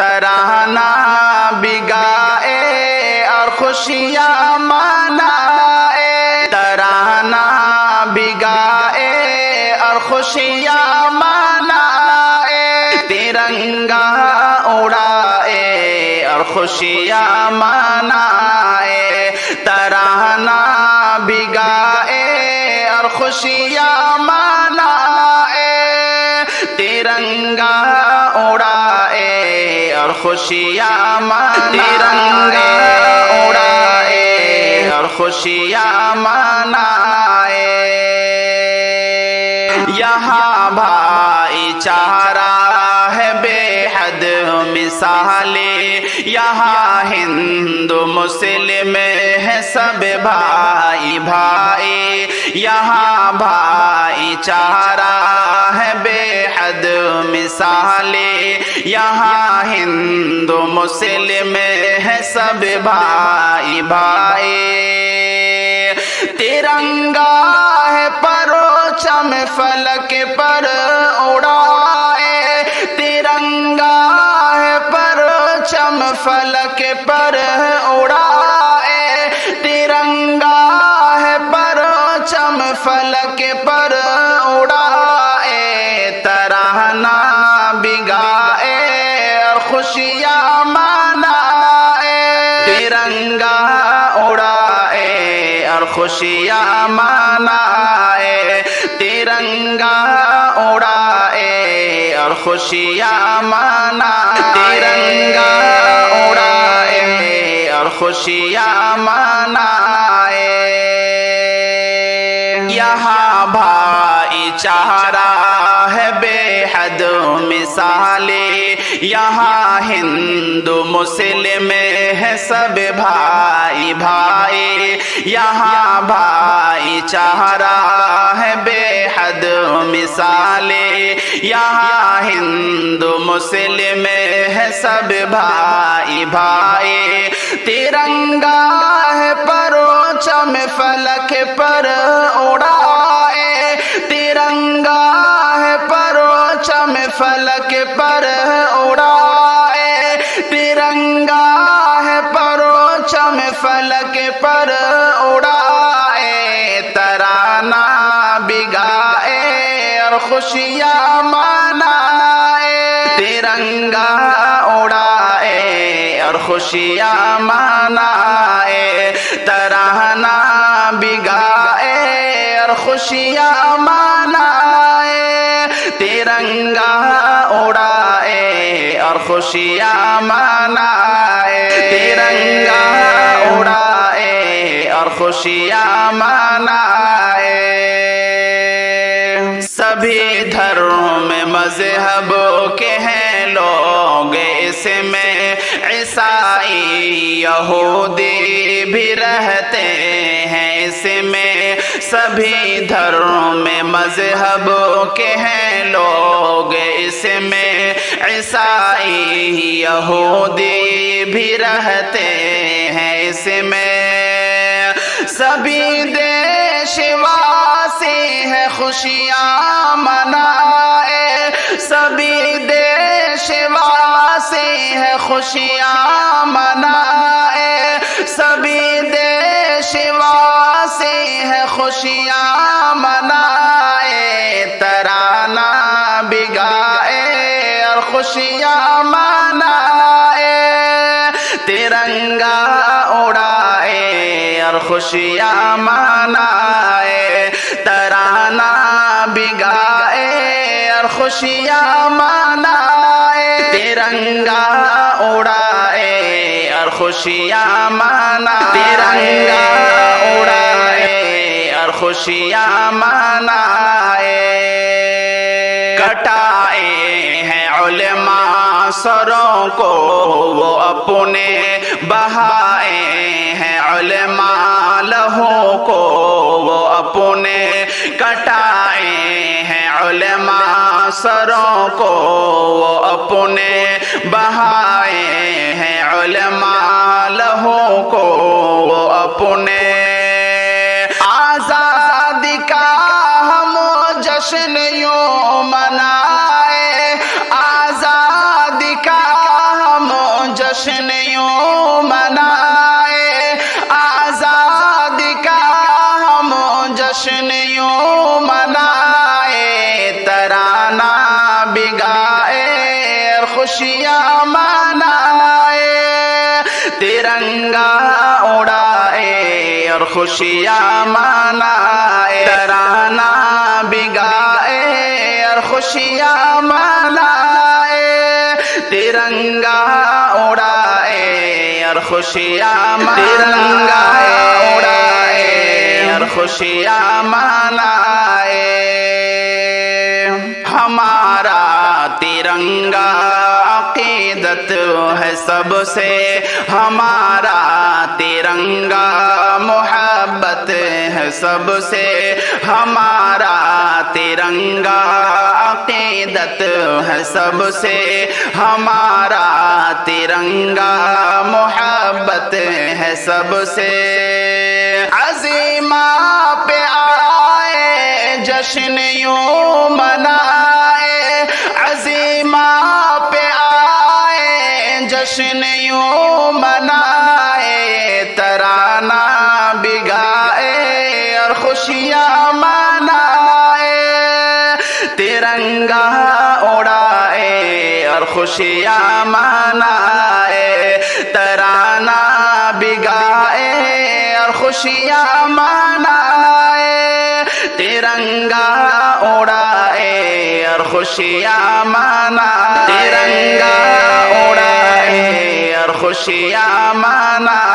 ترانہ بھی گائے اور خوشیاں منائے، ترانہ بھی گائے اور خوشیاں منائے، ترنگا اڑائے اور خوشیاں منائے، ترانہ بھی گائے اور خوشیاں منائے، ترنگا اڑائے اور خوشیاں منائے، ترنگا اڑائے اور خوشیاں منائے۔ یہاں بھائی چارہ ہے بے حد مثالی، یہاں ہندو مسلم ہے سب بھائی بھائی، یہاں بھائی چارہ ہے بے حد مثالی، یہاں ہندو مسلم ہے سب بھائی بھائی، ترنگا ہے پرچم فلک پر اڑائے، ترنگا ہے پرچم فلک پر اڑائے، ترنگا ہے پرچم فلک پر اڑائے، ترانہ بھی گائے اور خوشیاں منائے، ترنگا اڑائے اور خوشیاں منائے، ترنگا اڑائے اور خوشیاں منائے، ترنگا اڑائے اور خوشیاں منائے۔ یہاں بھائی چارہ ہے بے حد مثالی، یہاں ہندو مسلم ہے سب بھائی بھائی، یہاں بھائی چارہ ہے بے حد مثالی، یہاں ہندو مسلم ہے سب بھائی بھائی، ترنگا ہے پرچم فلک پر اڑائے، ترنگا ہے پرچم فلک پر اڑائے، ترنگا ہے پرچم فلک پر اڑائے، ترانہ بھی گائے اور خوشیاں منائے، ترنگا اڑائے اور خوشیاں منائے، ترانہ بھی گائے اور خوشیاں منائے، ترنگا اڑائے اور خوشیاں منائے، ترنگا اڑائے اور خوشیاں منائے۔ سبھی دھرم مذہبوں کے ہیں لوگ اس میں، عیسائی یہودی بھی رہتے ہیں اس میں، سبھی دھرم مذہبوں کے ہیں لوگ اس میں، عیسائی یہودی بھی رہتے ہیں اس میں، سبھی دیش واسی ہے خوشیاں منائے، سبھی دیش واسی ہے خوشیاں منائے، سبھی دیش واسی ہے خوشیاں منائے، ترانہ بھی گائے اور خوشیاں منائے، ترنگا اڑائے اور خوشیاں منائے، ترانہ بھی گائے اور خوشیاں منائے، ترنگا اڑائے اور خوشیاں منائے، ترنگا اڑائے اور خوشیاں منائے۔ کٹائے ہیں علماء سروں کو وہ اپنے، بہائے ہیں علماء لہو کو وہ اپنے، کٹائے ہیں علماء سروں کو وہ اپنے، بہائے ہیں علماء لہو کو وہ اپنے، آزادی کا ہم جشن یوں منائے، آزادی کا ہم خوشیاں منائے، ترانہ بگائے اور خوشیاں منائے، ترنگا اڑائے اور خوشیاں منائے، ترنگا اڑائے اور خوشیاں منائے۔ ہمارا ترنگا عقیدت ہے سب سے، ہمارا ترنگا محبت ہے سب سے، ہمارا ترنگا عقیدت ہے سب سے، ہمارا ترنگا محبت ہے سب سے۔ عزیمہ پہ آئے جشن یوں منائے، عزیمہ پہ آئے جشن یوں منائے، ترانہ بگائے اور خوشیاں منائے، ترنگا اڑائے اور خوشیاں منائے، ترانہ بگائے اور خوشیاں منائے، ترنگا اڑائے اور خوشیاں منائے، ترنگا اڑائے اور خوشیاں منائے۔